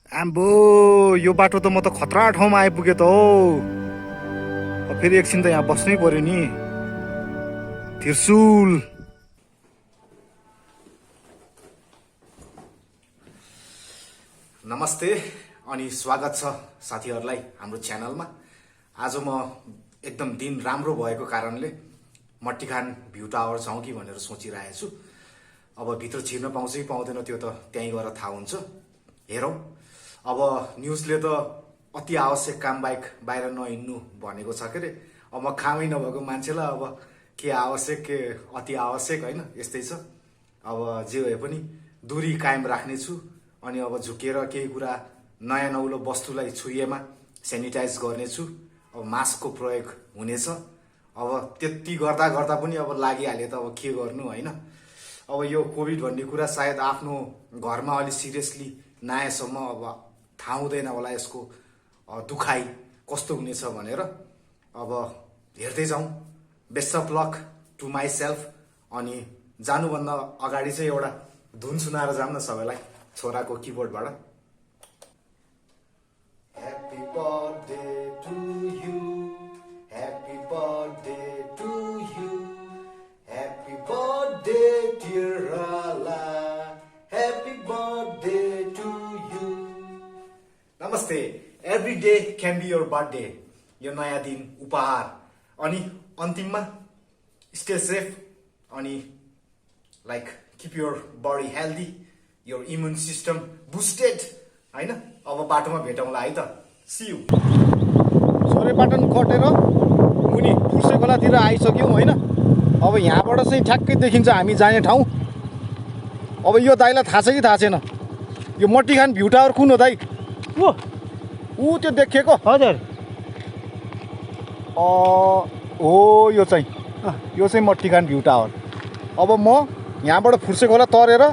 आम्बो यो बाटो त म त खतरा ठाउँमा आइपुगेँ त हौ। फेरि एकछिन त यहाँ बस्नै पर्यो नि। त्रिशुल नमस्ते अनि स्वागत छ साथीहरूलाई हाम्रो च्यानलमा। आज म एकदम दिन राम्रो भएको कारणले मट्टीखान भ्यू टावर जाउँ कि भनेर सोचिरहेको छु। अब भित्र छिर्न पाउँछ कि पाउँदैन त्यो त त्यहीँ गएर थाहा हुन्छ, हेरौँ। अब न्युजले त अति आवश्यक काम बाहेक बाहिर नहिँड्नु भनेको छ के अरे। अब म कामै नभएको मान्छेलाई अब के आवश्यक के अति आवश्यक होइन, यस्तै छ। अब जे भए पनि दूरी कायम राख्नेछु। अनि अब झुकेर केही कुरा नयाँ नौलो वस्तुलाई छुइएमा सेनिटाइज गर्नेछु। अब मास्कको प्रयोग हुनेछ। अब त्यति गर्दा गर्दा पनि अब लागिहाले त अब के गर्नु होइन। अब यो कोभिड भन्ने कुरा सायद आफ्नो घरमा अलि सिरियसली नआएसम्म अब थाहा हुँदैन होला यसको दुखाइ कस्तो हुनेछ भनेर। अब हेर्दै जाउँ। Best of luck to myself. अनि जानुभन्दा अगाडि चाहिँ एउटा धुन सुनाएर जाऊँ न सबैलाई छोराको किबोर्डबाट। Happy birthday to you, happy birthday to you, happy birthday dear Rala, happy birthday to you. नमस्ते। Every day can be your birthday. यो नयाँ दिन उपहार। अनि अन्तिममा स्टे सेफ अनि like keep your body healthy, your immune system boosted होइन। अब बाटोमा भेटौँला है त। C you. सोरेपाटन कटेर मुनि फुर्से खोलातिर आइसक्यौँ होइन। अब यहाँबाट चाहिँ ठ्याक्कै देखिन्छ हामी जाने ठाउँ। अब यो दाइलाई थाहा छ कि थाहा छैन, यो मट्टीखान भ्यू टावर कुन हो दाइ? ऊ त्यो देखिएको? हजुर हो यो चाहिँ मट्टीखान भ्यू टावर। अब म यहाँबाट फुर्से खोला तरेर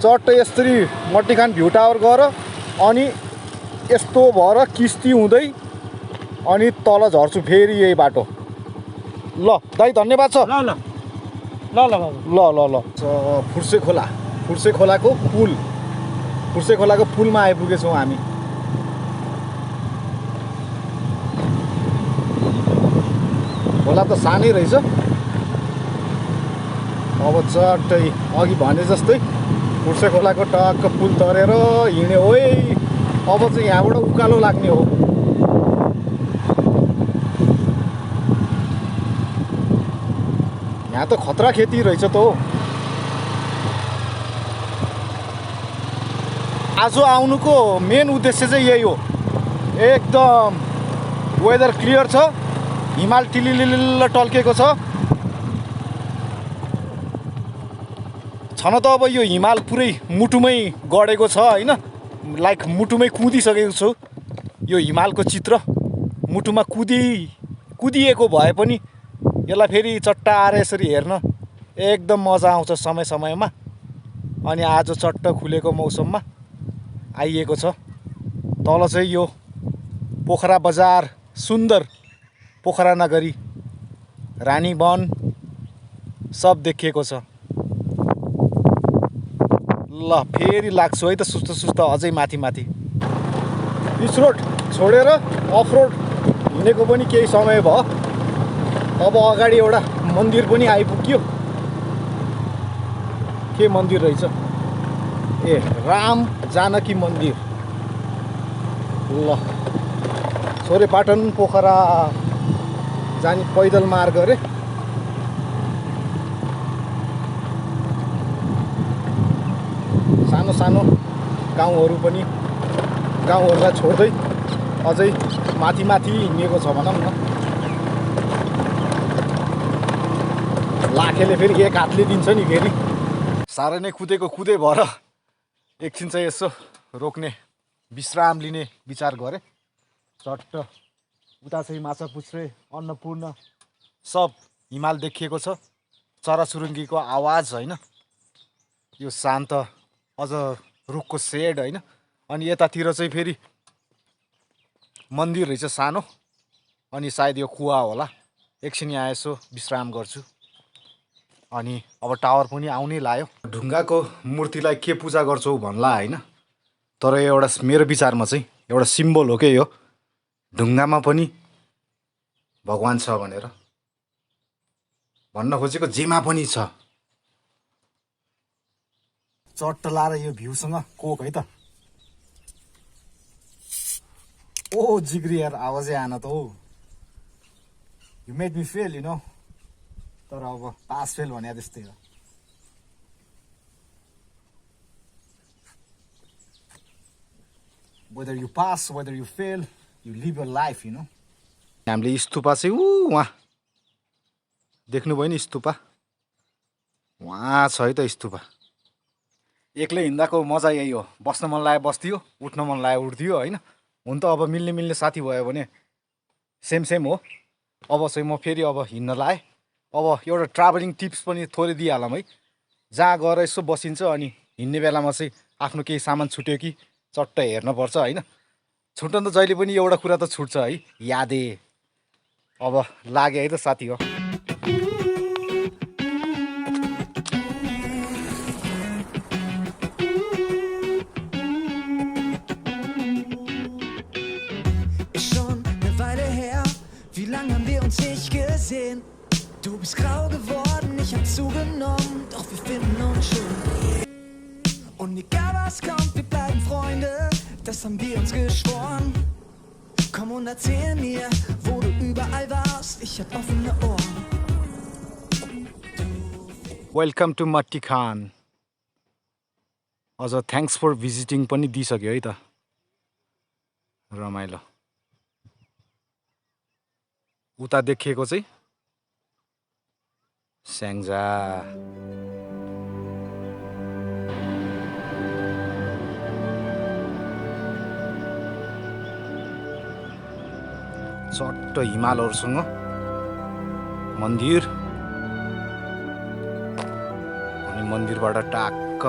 चट्ट यसरी मट्टीखान भ्यू टावर गएर अनि यस्तो भएर किस्ती हुँदै अनि तल झर्छु फेरि यही बाटो। ल दाइ धन्यवाद छ। ल ल ल ल बाबु ल ल ल फुर्से खोलाको पुलमा आइपुगेछौँ हामी। खोला त सानै रहेछ। अब चट्टै अघि भने जस्तै फुर्से खोलाको टक्क पुल तरेर हिँड्यो हो। अब चाहिँ यहाँबाट उकालो लाग्ने हो। यहाँ त खतरा खेती रहेछ त हो। आज आउनुको मेन उद्देश्य चाहिँ यही हो। एकदम वेदर क्लियर छ, हिमाल टिलिलिल्ल टल्केको छ। छन त अब यो हिमाल पुरै मुटुमै गडेको छ होइन। लाइक मुटुमै कुदिसकेको छु। यो हिमालको चित्र मुटुमा कुदिएको भए पनि यसलाई फेरि चट्ट आएर यसरी हेर्न एकदम मजा आउँछ समय समयमा। अनि आज चट्ट खुलेको मौसममा आइएको छ। तल चाहिँ यो पोखरा बजार, सुन्दर पोखरा नगरी, रानीवन सब देखिएको छ। ल फेरि लाग्छु है त सुस्त अझै माथि। पिच रोड छोडेर अफ रोड हिँडेको पनि केही समय भयो। अब अगाडि एउटा मन्दिर पनि आइपुग्यो। के मन्दिर रहेछ? ए राम जानकी मन्दिर। ल सोरेपाटन पोखरा जाने पैदल मार्ग अरे। सानो गाउँहरू पनि गाउँहरूलाई छोड्दै अझै माथि हिँडेको छ भनौँ न। लाखेले फेरि एक हातले दिन्छ नि फेरि। साह्रै नै कुदे भएर एकछिन चाहिँ यसो रोक्ने विश्राम लिने विचार गरेँ। चट्ट उता चाहिँ माछापुच्छ्रे, अन्नपूर्ण सब हिमाल देखिएको छ। चराचुरुङ्गीको आवाज होइन। यो शान्त अझ रुखको सेड होइन। अनि यतातिर चाहिँ फेरि मन्दिर रहेछ सानो। अनि सायद यो कुवा होला। एकछिन यहाँ यसो विश्राम गर्छु। अनि अब टावर पनि आउनै लाग्यो। ढुङ्गाको मूर्तिलाई के पूजा गर्छौ भन्ला होइन। तर एउटा मेरो विचारमा चाहिँ एउटा सिम्बल हो के यो, ढुङ्गामा पनि भगवान छ भनेर भन्न खोजेको जेमा पनि छ। चट्ट लाएर यो भ्यूसँग कोक है त। ओ जिग्री यार, आवाजै आएन त हौ। You made me fail, you know. तर अब पास फेल भने त्यस्तै हो। Whether you pass, whether you fail, you live your life, you know। हामीले स्तुपा चाहिँ वहाँ देख्नुभयो नि, स्तुपा वहाँ छ है त स्तुपा। एक्लै हिँड्दाको मजा यही हो, बस्न मन लाग्यो बस्थ्यो, उठ्न मन लाग्यो उठ्थ्यो होइन। हुन त अब मिल्ने साथी भयो भने सेम हो। अब चाहिँ म फेरि अब हिँड्न लाएँ। अब एउटा ट्राभलिङ टिप्स पनि थोरै दिइहालौँ है। जहाँ गएर यसो बसिन्छ अनि हिँड्ने बेलामा चाहिँ आफ्नो केही सामान छुट्यो कि चट्ट हेर्नुपर्छ होइन। छुट्न त जहिले पनि एउटा कुरा त छुट्छ है, यादे। अब लाग्यो है त साथी हो। Wie lange haben wir uns nicht gesehen? Du bist grau geworden, ich hab zugenommen, doch wir finden uns schon. Und egal was kommt, wir bleiben Freunde, das haben wir uns geschworen. Komm und erzähl mir, wo du überall warst, ich hab offene Ohren. Welcome to Mattikhan. अझ thanks for visiting पनि दिइसक्यो है त। रमाइलो। उता देखिएको चाहिँ स्याङ्जा। चट्ट हिमालहरूसँग मन्दिर, अनि मन्दिरबाट टाक्क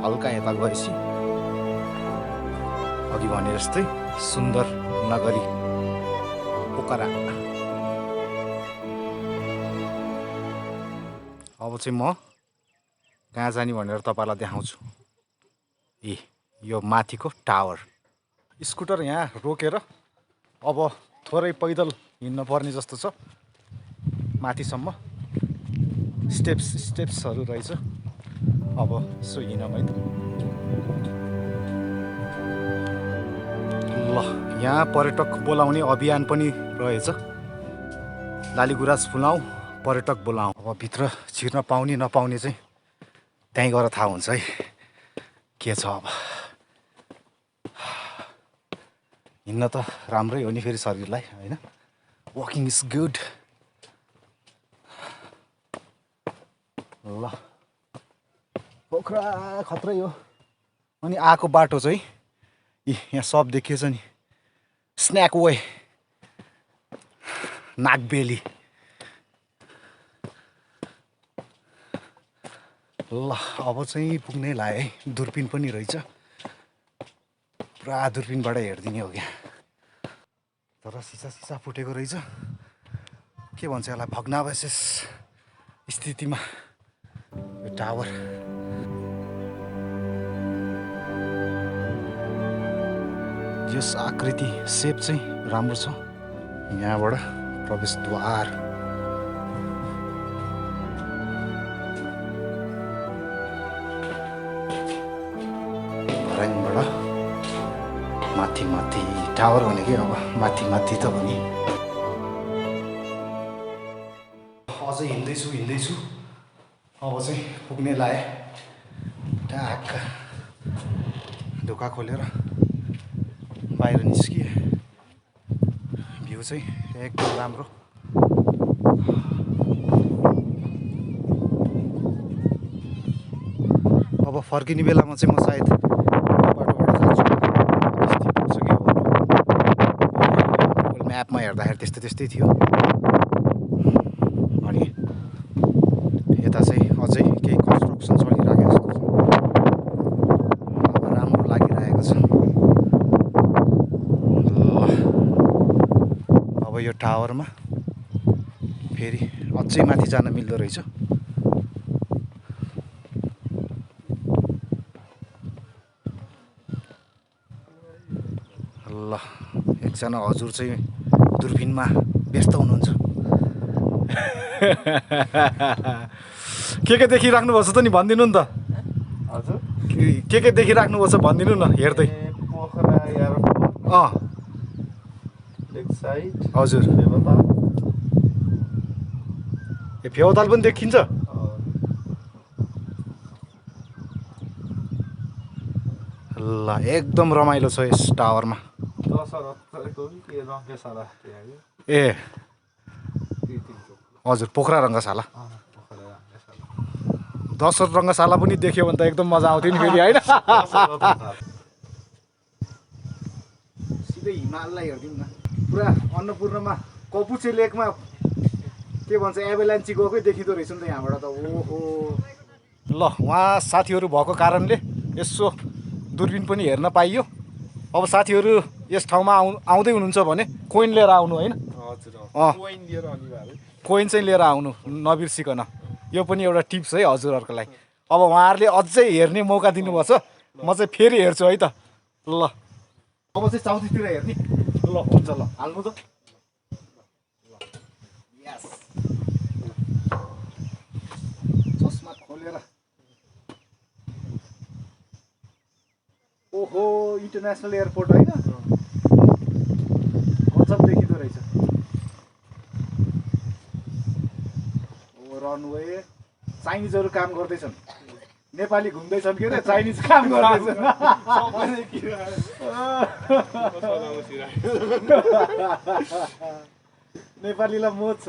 हल्का यता गएपछि अघि भने जस्तै सुन्दर नगरी पोखरा। अब चाहिँ म कहाँ जाने भनेर तपाईँलाई देखाउँछु। ए यो माथिको टावर। स्कुटर यहाँ रोकेर अब थोरै पैदल हिँड्न पर्ने जस्तो छ। माथिसम्म स्टेप्सहरू रहेछ। अब यसो हिँडौँ है त। ल यहाँ पर्यटक बोलाउने अभियान पनि रहेछ। लालीगुराँस फुलाऊ, पर्यटक बोलाऊ। अब भित्र छिर्न पाउने नपाउने चाहिँ त्यहीँ गएर थाहा हुन्छ है के छ। अब हिँड्न त राम्रै हो नि फेरि शरीरलाई होइन। Walking is good. ल पोखरा खत्रै हो। अनि आएको बाटो चाहिँ यहाँ सब देखिएछ नि, स्न्याक वे, नागबेली। ल अब चाहिँ पुग्नै लाग्यो है। दूरबीन पनि रहेछ, पुरा दूरबीनबाट हेरिदिने हो क्या। तर सिसा फुटेको रहेछ। के भन्छ यसलाई, भग्नावशेष स्थितिमा यो टावर। यस आकृति सेप चाहिँ राम्रो छ। यहाँबाट प्रवेशद्वार। भर्याङबाट माथि टावर भनेकै अब माथि त भने। अझै हिँड्दैछु। अब चाहिँ पुग्ने लाएँ। ट्याक्क ढोका खोलेर बाहिर निस्किए। भ्यू चाहिँ एकदम राम्रो। अब फर्किने बेलामा चाहिँ म सायद बाटोबाट जान्छु। गुगल म्यापमा हेर्दाखेरि त्यस्तै थियो। अनि यता चाहिँ अझै केही कन्स्ट्रक्सन चलिरहेको जस्तो छ। अब राम्रो लागिरहेको छ। अब यो टावरमा फेरि अझै माथि जान मिल्दो रहेछ। ल एकजना हजुर चाहिँ दूरबिनमा व्यस्त हुनुहुन्छ। के देखिराख्नु भएको छ त नि भनिदिनु नि त। हजुर के देखिराख्नु भएको छ भनिदिनु न हेर्दै। पोखरा एयरपोर्ट अँ लेक साइड हजुर फेवाताल ए फेवाताल पनि देखिन्छ। ल एकदम रमाइलो छ यस टावरमा। दशरथको के रङ्गशाला ए हजुर पोखरा रङ्गशाला। पोखरा रङ्गशाला दशरथ रङ्गशाला पनि देख्यो भने त एकदम मजा आउँथ्यो नि फेरि होइन। सिधै हिमाललाई हेरिदिउँ न। पुरा अन्नपूर्णमा कपुचे लेकमा के भन्छ एभेलान्ची गएकै देखिँदो रहेछ नि त यहाँबाट त। ओहो ल उहाँ साथीहरू भएको कारणले यसो दूरबिन पनि हेर्न पाइयो। अब साथीहरू यस ठाउँमा आउँदै हुनुहुन्छ भने कोइन लिएर आउनु होइन। हजुर अँ कोइन लिएर अनिवार्य कोइन चाहिँ लिएर आउनु नबिर्सिकन। यो पनि एउटा टिप्स है हजुरहरूको लागि। अब उहाँहरूले अझै हेर्ने मौका दिनुभएको छ, म चाहिँ फेरि हेर्छु है त। ल अब चाहिँ साउथतिर हेर्ने। ल हुन्छ ल हाल्नु त। चस्मा खोलेर ओहो इन्टरनेसनल एयरपोर्ट होइन गजब देखिँदो रहेछ। रनवे चाइनिजहरू काम गर्दैछन्, नेपाली घुम्दैछन् के अरे चाइनिज काम गर्दैछन्। नेपालीलाई मोज छ।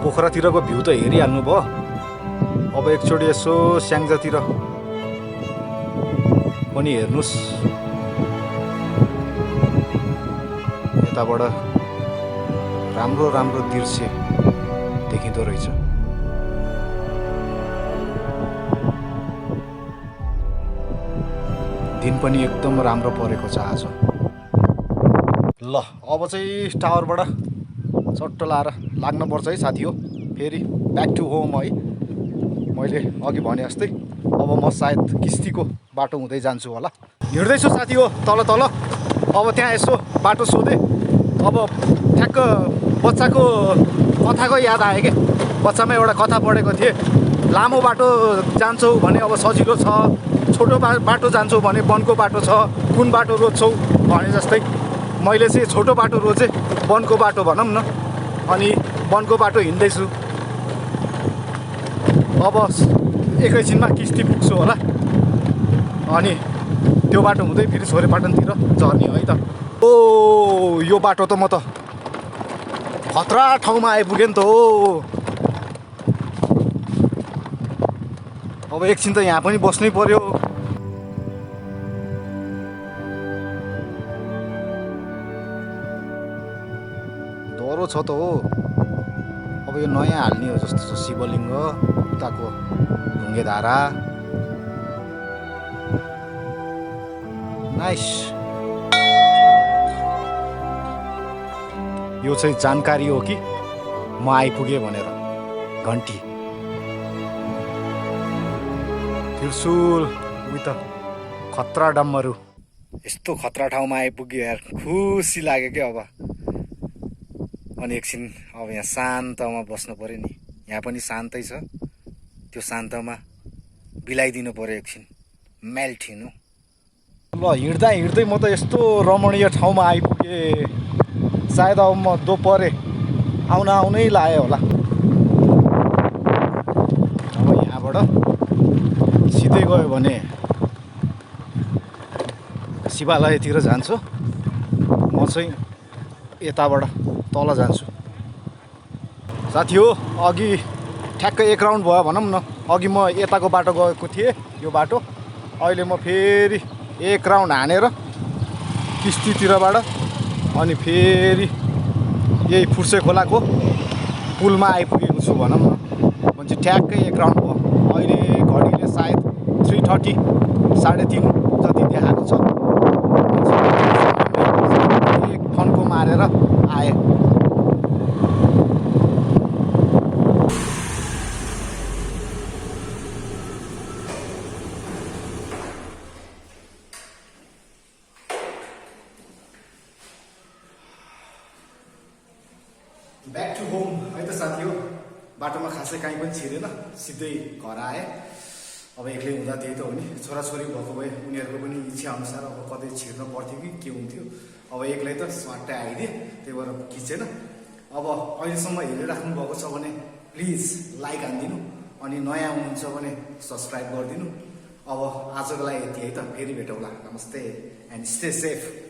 पोखरातिरको भ्यू त हेरिहाल्नु भयो। अब एकचोटि यसो स्याङ्जातिर पनि हेर्नुहोस्। यताबाट राम्रो राम्रो दृश्य देखिँदो रहेछ। दिन पनि एकदम राम्रो परेको छ आज। ल अब चाहिँ टावरबाट चट्ट लाएर लाग्नुपर्छ है साथी हो। फेरि ब्याक टु होम है। मैले अघि भने जस्तै अब म सायद किस्तीको बाटो हुँदै जान्छु होला। हिँड्दैछु साथी हो तल तल। अब त्यहाँ यसो बाटो सोधेँ। अब ठ्याक्क बच्चाको कथाको याद आयो क्या। बच्चामा एउटा कथा पढेको थिएँ, लामो बाटो जान्छौ भने अब सजिलो छ, छोटो बाटो जान्छौ भने वनको बाटो छ, कुन बाटो रोज्छौ भने जस्तै मैले चाहिँ छोटो बाटो रोजेँ, वनको बाटो भनौँ न। अनि वनको बाटो हिँड्दैछु। अब एकैछिनमा किस्ती पुग्छु होला। अनि त्यो बाटो हुँदै फेरि छोरेपाटनतिर झर्ने है त। ओ यो बाटो त म त खतरा ठाउँमा आइपुगेँ नि त हो। अब एकछिन त यहाँ पनि बस्नै पर्यो। डह्रो छ त हो। अब यो नयाँ हाल्ने हो जस्तो छ। शिवलिङ्ग उताको ढुङ्गे धारा नाइस। यो चाहिँ जानकारी हो कि म आइपुगेँ भनेर। घन्टी त्रिशुल उही त खतरा डम्बरू। यस्तो खतरा ठाउँमा आइपुग्यो यार, खुसी लाग्यो क्या। अब अनि एकछिन अब यहाँ शान्तमा बस्नु पऱ्यो नि। यहाँ पनि शान्तै छ। त्यो शान्तमा बिलाइदिनु पऱ्यो एकछिन, मेल्ट हुनु। ल हिँड्दा हिँड्दै म त यस्तो रमणीय ठाउँमा आइपुगेँ। सायद अब म दोपहरे आउनै लाग्यो होला। अब यहाँबाट सिधै गयो भने शिवालयतिर जान्छु। म चाहिँ यताबाट तल जान्छु साथी हो। अघि ठ्याक्कै 1 राउन्ड भयो भनौँ न। अघि म यताको बाटो गएको थिएँ यो बाटो। अहिले म फेरि 1 राउन्ड हानेर किस्तीतिरबाट अनि फेरि यही फुर्से खोलाको पुलमा आइपुगेको छु भनौँ न। भने चाहिँ ठ्याक्कै 1 राउन्ड भयो। अहिले घडीले सायद 3 3:30 3:30 जति देखाएको छ। एक फन्को मारेर आए। ब्याक टु होम है त साथी हो। बाटोमा खासै कहीँ पनि छिरेन, सिधै घर आएँ। अब एक्लै हुँदा त्यही त हो नि, छोराछोरी भएको भए उनीहरूको पनि इच्छा अनुसार अब कतै छिर्न पर्थ्यो कि के हुन्थ्यो। अब एक्लै त स्वाट्टै आइदिएँ, त्यही भएर खिचेन। अब अहिलेसम्म हेरिराख्नु भएको छ भने प्लिज लाइक हानिदिनु, अनि नयाँ हुनुहुन्छ भने सब्सक्राइब गरिदिनु। अब आजको लागि यति है त, फेरि भेटौँला। नमस्ते एन्ड स्टे सेफ।